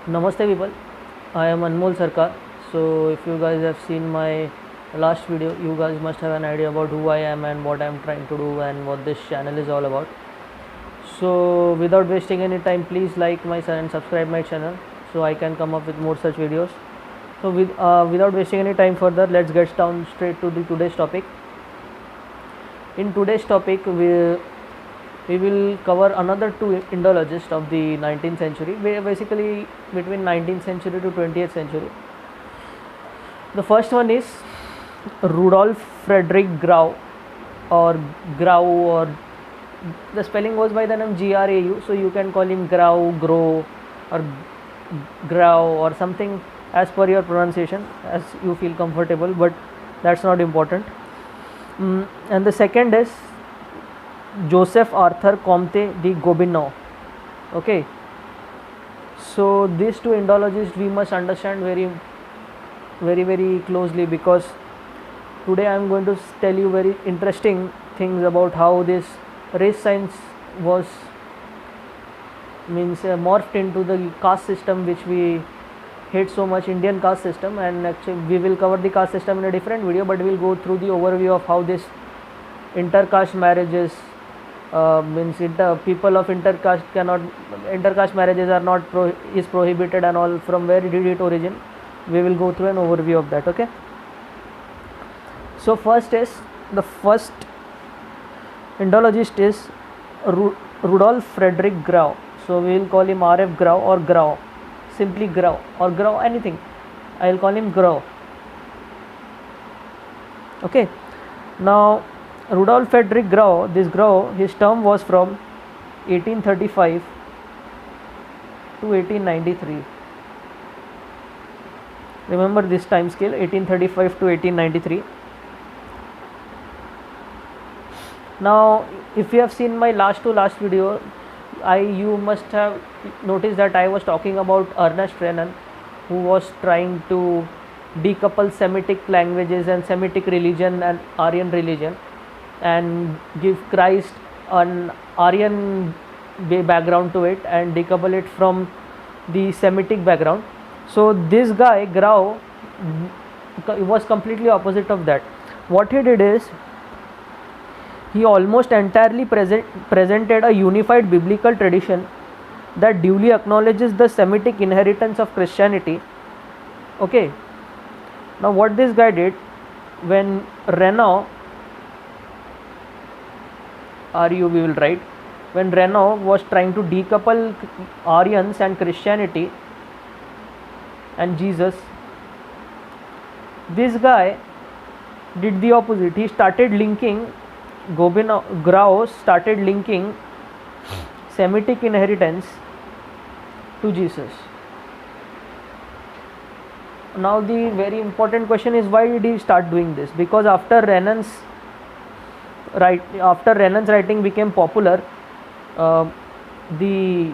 Namaste people, I am Anmol Sarkar. So if you guys have seen my last video, you guys must have an idea about who I am and what I am trying to do and what this channel is all about. So without wasting any time, please like my channel and subscribe my channel so I can come up with more such videos. So without wasting any time further, let's get down straight to the today's topic. In today's topic, we will cover another two Indologists of the 19th century, basically between 19th century to 20th century. The first one is Rudolf Friedrich Grau, or Grau, or the spelling goes by the name Grau, so you can call him Grau, Gro, or Grau, or something as per your pronunciation, as you feel comfortable, but that's not important. And the second is Joseph Arthur Comte de Gobineau. Okay, so these two Indologists we must understand very closely, because today I am going to tell you very interesting things about how this race science was morphed into the caste system which we hate so much, Indian caste system. And actually we will cover the caste system in a different video, but we will go through the overview of how this intercaste marriages people of intercaste marriages are not is prohibited and all, from where did it origin. We will go through an overview of that. Okay, so the first Indologist is Rudolf Friedrich Grau. So we will call him RF Grau, or Grau, simply Grau, or Grau, anything. I will call him Grau. Okay, now Rudolf Friedrich Grau, his term was from 1835 to 1893. Remember this time scale, 1835 to 1893. Now, if you have seen my last video, you must have noticed that I was talking about Ernest Renan, who was trying to decouple Semitic languages and Semitic religion and Aryan religion, and give Christ an Aryan background to it and decouple it from the Semitic background. So this guy Grau was completely opposite of that. What he did is, he almost entirely presented a unified biblical tradition that duly acknowledges the Semitic inheritance of Christianity. Okay, now what this guy did, when Renan, we will write, when Renan was trying to decouple Aryans and Christianity and Jesus, this guy did the opposite. He started linking Grau started linking Semitic inheritance to Jesus. Now the very important question is, why did he start doing this? Because after Renan's writing became popular, the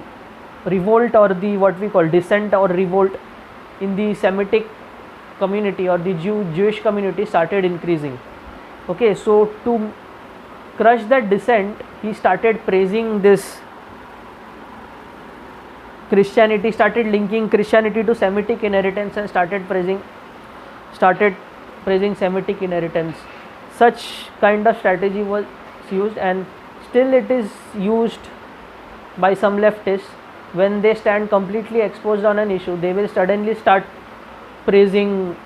revolt, or the what we call dissent or revolt in the Semitic community or the Jewish community started increasing. Okay, so to crush that dissent, he started praising this Christianity, started linking Christianity to Semitic inheritance, and started praising Semitic inheritance. Such kind of strategy was used, and still it is used by some leftists. When they stand completely exposed on an issue, they will suddenly start praising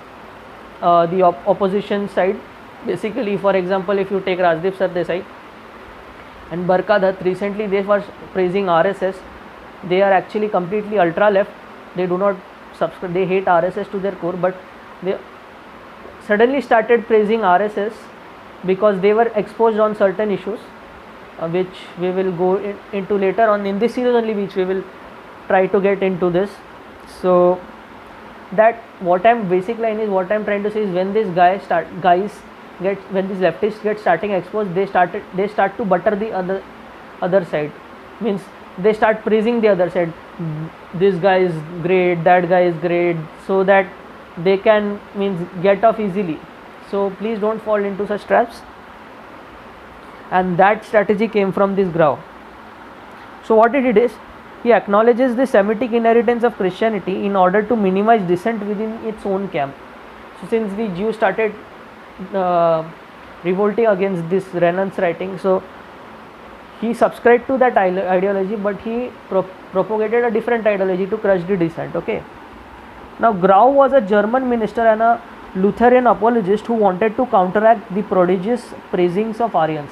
the opposition side. Basically, for example, if you take Rajdeep Sardesai and Barka Dutt, recently they were praising RSS. They are actually completely ultra left. They do not subscribe, they hate RSS to their core, but they suddenly started praising RSS because they were exposed on certain issues, which we will go into later on in this series only, which we will try to get into this. So that what I'm basic line is, what I'm trying to say is, when this when these leftists get starting exposed, they start to butter the other side. Means they start praising the other side. This guy is great, that guy is great, so that they can get off easily. So please don't fall into such traps. And that strategy came from this Grau. So what he did is, He acknowledges the Semitic inheritance of Christianity in order to minimize dissent within its own camp. So since the Jews started revolting against this Renan's writing, so he subscribed to that ideology, but he propagated a different ideology to crush the dissent. Okay. Now Grau was a German minister and a Lutheran apologist who wanted to counteract the prodigious praisings of Arians.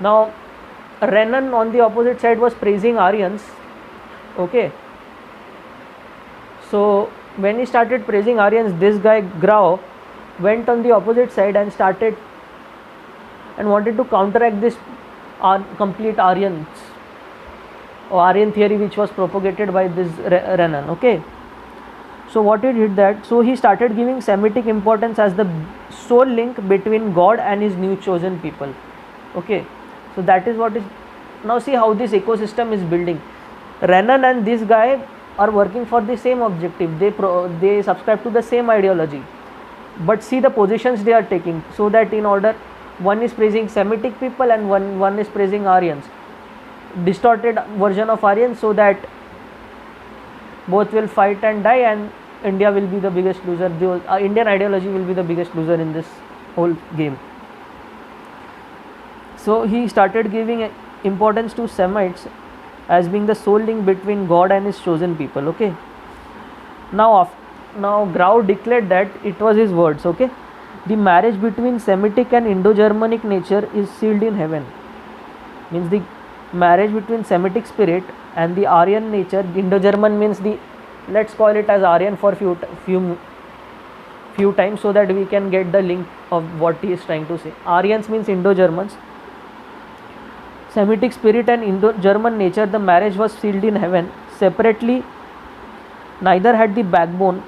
Now Renan on the opposite side was praising Arians. Okay. So when he started praising Aryans, this guy Grau went on the opposite side and started and wanted to counteract this complete Aryans or Aryan theory which was propagated by this Renan. Okay. So what he did that, so he started giving Semitic importance as the sole link between God and his new chosen people. Okay. So that is what is, now see how this ecosystem is building. Renan and this guy are working for the same objective. They subscribe to the same ideology, but see the positions they are taking. So that in order, one is praising Semitic people and one is praising Aryans, distorted version of Aryans, so that both will fight and die, and India will be the biggest loser. The Indian ideology will be the biggest loser in this whole game. So he started giving importance to Semites as being the sole link between God and his chosen people. Okay. Now Grau declared that it was his words. Okay. The marriage between Semitic and Indo-Germanic nature is sealed in heaven. Means the marriage between Semitic spirit and the Aryan nature. Indo-German means the, let's call it as Aryan for few times, so that we can get the link of what he is trying to say. Aryans means Indo-Germans. Semitic spirit and Indo-German nature, the marriage was sealed in heaven. Separately, neither had the backbone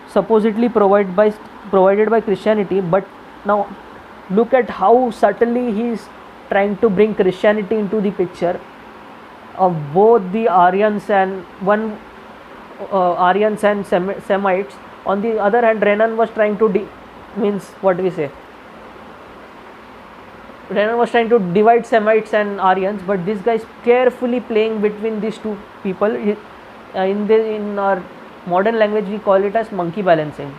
supposedly provided by Christianity. But now look at how subtly he is trying to bring Christianity into the picture of both the Aryans and Aryans and Semites. On the other hand, Renan was trying to Renan was trying to divide Semites and Aryans, but this guy is carefully playing between these two people. In our modern language, we call it as monkey balancing,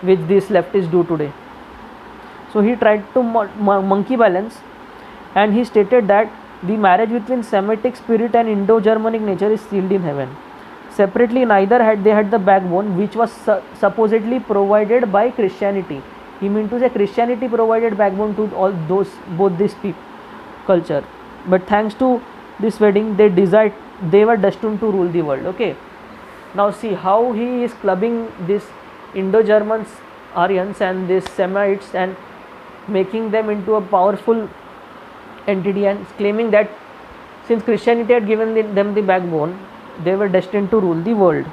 which these leftists do today. So he tried to monkey balance, and he stated that the marriage between Semitic spirit and Indo-Germanic nature is sealed in heaven. Separately, neither had the backbone which was supposedly provided by Christianity. He meant to say Christianity provided backbone to both these culture. But thanks to this wedding, they were destined to rule the world. Okay. Now see how he is clubbing this Indo-Germans, Aryans and these Semites and making them into a powerful entity, and claiming that since Christianity had given them the backbone, they were destined to rule the world.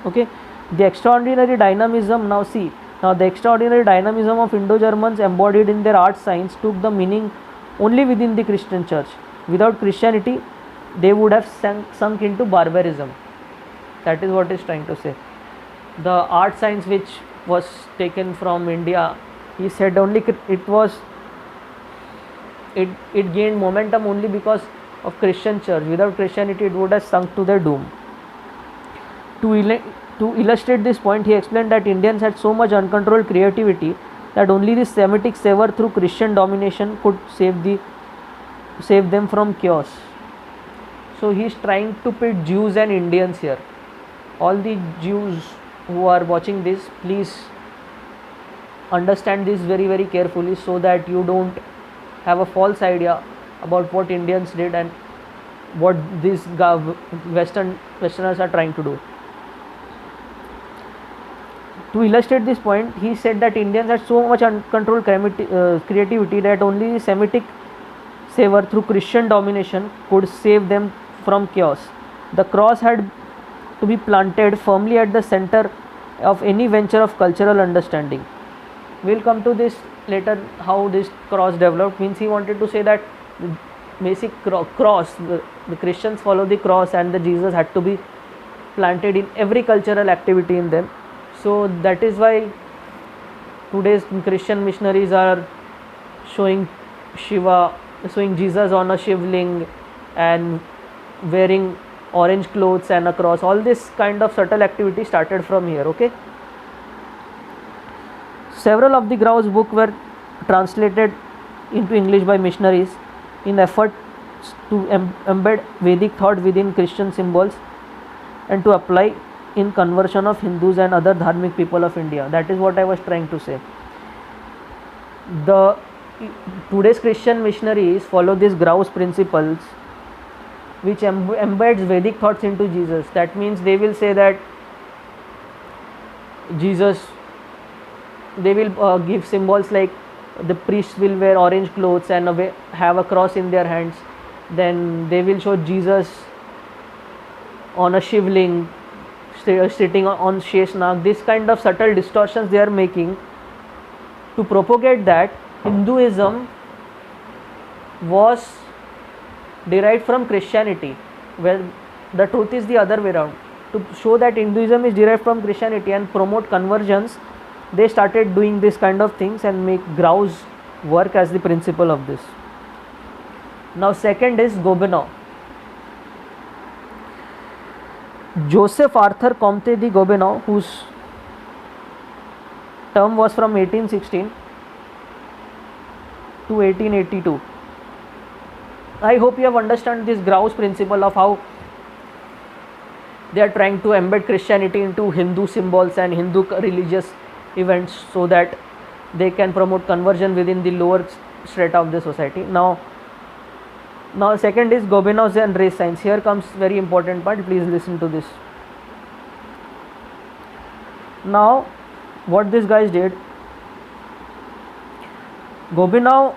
Okay. The extraordinary dynamism, the extraordinary dynamism of Indo-Germans embodied in their art science took the meaning only within the Christian church. Without Christianity, they would have sunk into barbarism. That is what he is trying to say. The art science which was taken from India, he said only it gained momentum only because of Christian church. Without Christianity, it would have sunk to their doom. To illustrate this point, he explained that Indians had so much uncontrolled creativity that only the Semitic savor through Christian domination could save them from chaos. So he is trying to pit Jews and Indians here. All the Jews who are watching this, please understand this very, very carefully, so that you don't have a false idea about what Indians did and what these Westerners are trying to do. To illustrate this point, he said that Indians had so much uncontrolled creativity that only the Semitic savor through Christian domination could save them from chaos. The cross had to be planted firmly at the center of any venture of cultural understanding. We will come to this later, how this cross developed. Means he wanted to say that the basic cross, the Christians follow the cross, and the Jesus had to be planted in every cultural activity in them. So that is why today's Christian missionaries are showing Jesus on a shivling and wearing orange clothes and a cross. All this kind of subtle activity started from here. Okay, several of the Grau's book were translated into English by missionaries in efforts to embed Vedic thought within Christian symbols and to apply in conversion of Hindus and other dharmic people of India. That is what I was trying to say. Today's Christian missionaries follow these Grau's principles, which embeds Vedic thoughts into Jesus. That means they will say that Jesus, they will give symbols like the priests will wear orange clothes and have a cross in their hands. Then they will show Jesus on a shivling sitting on Sheshnag. This kind of subtle distortions they are making to propagate that Hinduism was derived from Christianity, where the truth is the other way around. To show that Hinduism is derived from Christianity and promote conversions, they started doing this kind of things and make Grau's work as the principle of this. Now second is Gobineau. Joseph Arthur Comte de Gobineau, whose term was from 1816 to 1882. I hope you have understood this Grau's principle of how they are trying to embed Christianity into Hindu symbols and Hindu religious events so that they can promote conversion within the lower strata of the society. Now second is Gobineau's and race science. Here comes very important part, please listen to this. Now what these guys did, Gobineau,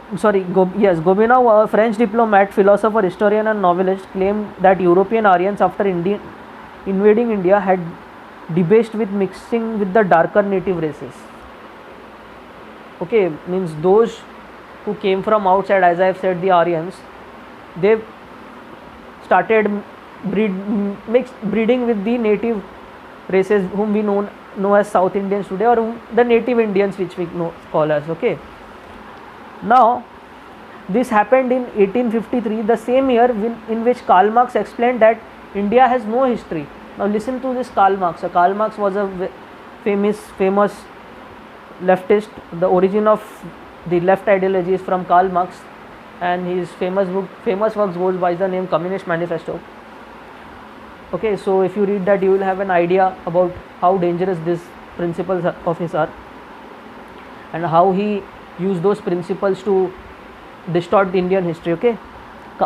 a French diplomat, philosopher, historian and novelist, claimed that European Aryans after invading India had debased with mixing with the darker native races. Okay, means those who came from outside, as I have said, the Aryans, they started breeding with the native races whom we know as South Indians today, or the native Indians which we call as. Okay, now this happened in 1853, the same year in which Karl Marx explained that India has no history. Now listen to this Karl Marx. Karl Marx was a famous leftist. The origin of the left ideology is from Karl Marx, and his famous works goes by the name Communist Manifesto. Okay, so if you read that, you will have an idea about how dangerous these principles of his are and how he used those principles to distort the Indian history. Okay,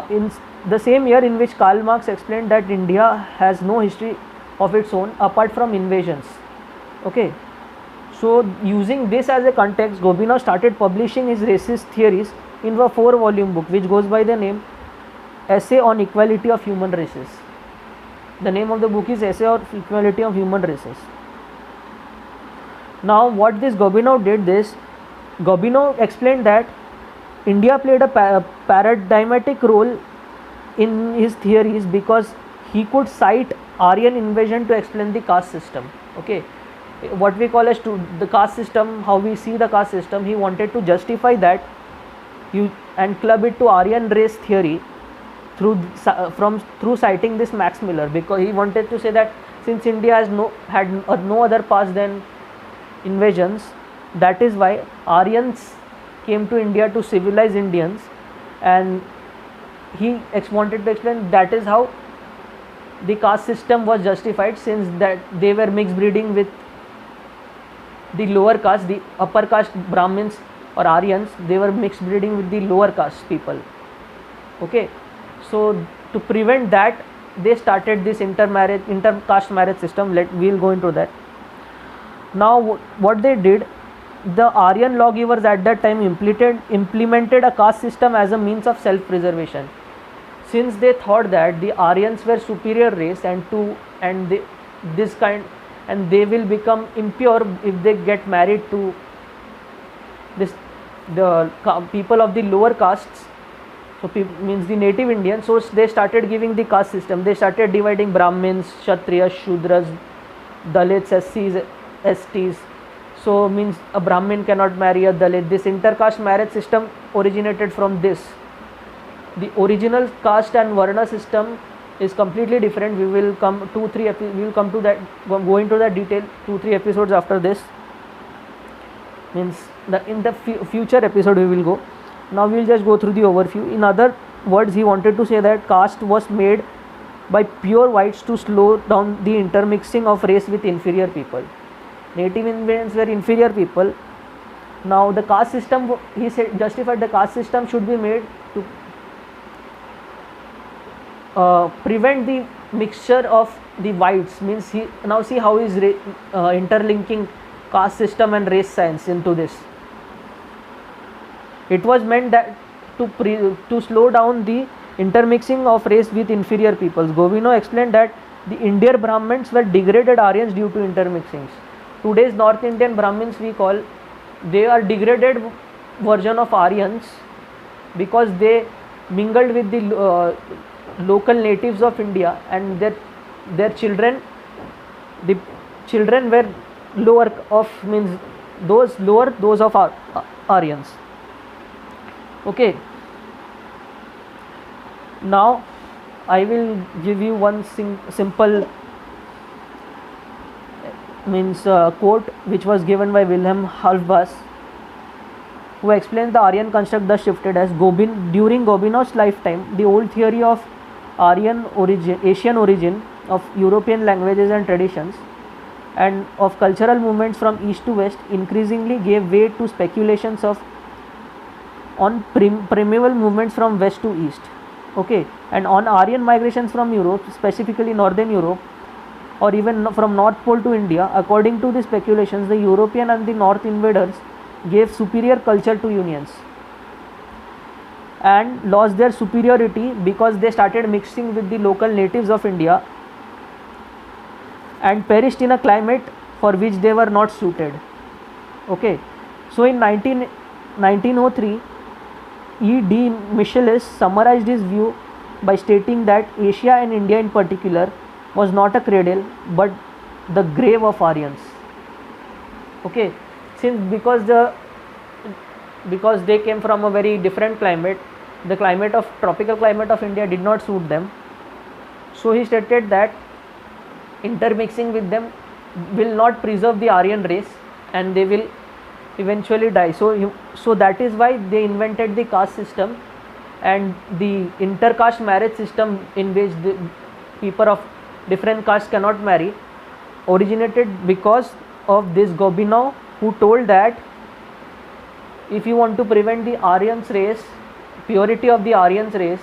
in the same year in which Karl Marx explained that India has no history of its own apart from invasions. Okay, so using this as a context, Gobineau started publishing his racist theories in a 4-volume book which goes by the name Essay on Equality of Human Races. The name of the book is Essay on Equality of Human Races. Now what this Gobineau did, Gobineau explained that India played a paradigmatic role in his theories because he could cite Aryan invasion to explain the caste system. Okay, what we call as the caste system, how we see the caste system, he wanted to justify that and club it to Aryan race theory through citing this Max Miller, because he wanted to say that since India has no other past than invasions, that is why Aryans came to India to civilize Indians, and he wanted to explain that is how the caste system was justified, since that they were mixed breeding with the lower caste, the upper caste Brahmins or Aryans, they were mixed breeding with the lower caste people. Okay, so to prevent that, they started this intercaste marriage system. We'll go into that. Now what they did, the Aryan lawgivers at that time implemented a caste system as a means of self-preservation, since they thought that the Aryans were superior race and they will become impure if they get married to the people of the lower castes, so means the native Indians. So they started giving the caste system. They started dividing Brahmins, Kshatriyas, Shudras, Dalits, SCs, STs. So means a Brahmin cannot marry a Dalit. This intercaste marriage system originated from this. The original caste and Varna system is completely different. We will come we will come to that, go into that detail 2-3 episodes after this, means in the future episode we will go. Now we will just go through the overview. In other words, he wanted to say that caste was made by pure whites to slow down the intermixing of race with inferior people. Native Indians were inferior people. Now the caste system, he said, justified the caste system should be made to prevent the mixture of the whites. Means he now see how is interlinking caste system and race science into this. It was meant that to slow down the intermixing of race with inferior peoples. Gobineau explained that the Indian Brahmins were degraded Aryans due to intermixings. Today's North Indian Brahmins, we call, they are degraded version of Aryans because they mingled with the local natives of India, and their children, the children were lower of, means those of Aryans. Okay. Now I will give you one simple quote which was given by Wilhelm Halbach, who explains the Aryan construct thus shifted as during Gobineau's lifetime. The old theory of Asian origin of European languages and traditions and of cultural movements from east to west increasingly gave way to speculations on primeval movements from west to east. Okay, and on Aryan migrations from Europe, specifically Northern Europe, or even from North Pole to India. According to the speculations, the European and the North invaders gave superior culture to Unions and lost their superiority because they started mixing with the local natives of India and perished in a climate for which they were not suited. Okay, so in 1903, E.D. Michelis summarized his view by stating that Asia and India in particular was not a cradle but the grave of Aryans. Okay, because they came from a very different climate, the tropical climate of India did not suit them. So he stated that intermixing with them will not preserve the Aryan race and they will eventually die. So that is why they invented the caste system, and the intercaste marriage system in which the people of different castes cannot marry originated because of this Gobineau, who told that if you want to prevent the Aryans race, purity of the Aryans race,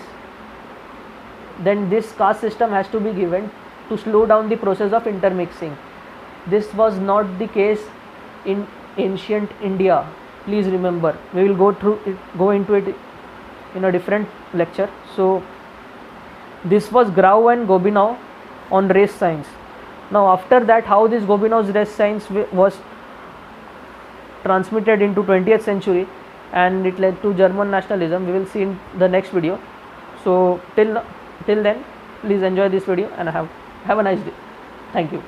then this caste system has to be given to slow down the process of intermixing. This was not the case in ancient India. Please remember, we will go into it in a different lecture. So this was Grau and Gobineau on race science. Now after that, how this Gobineau's race science was transmitted into 20th century and it led to German nationalism, we will see in the next video. So till then, please enjoy this video and have a nice day. Thank you.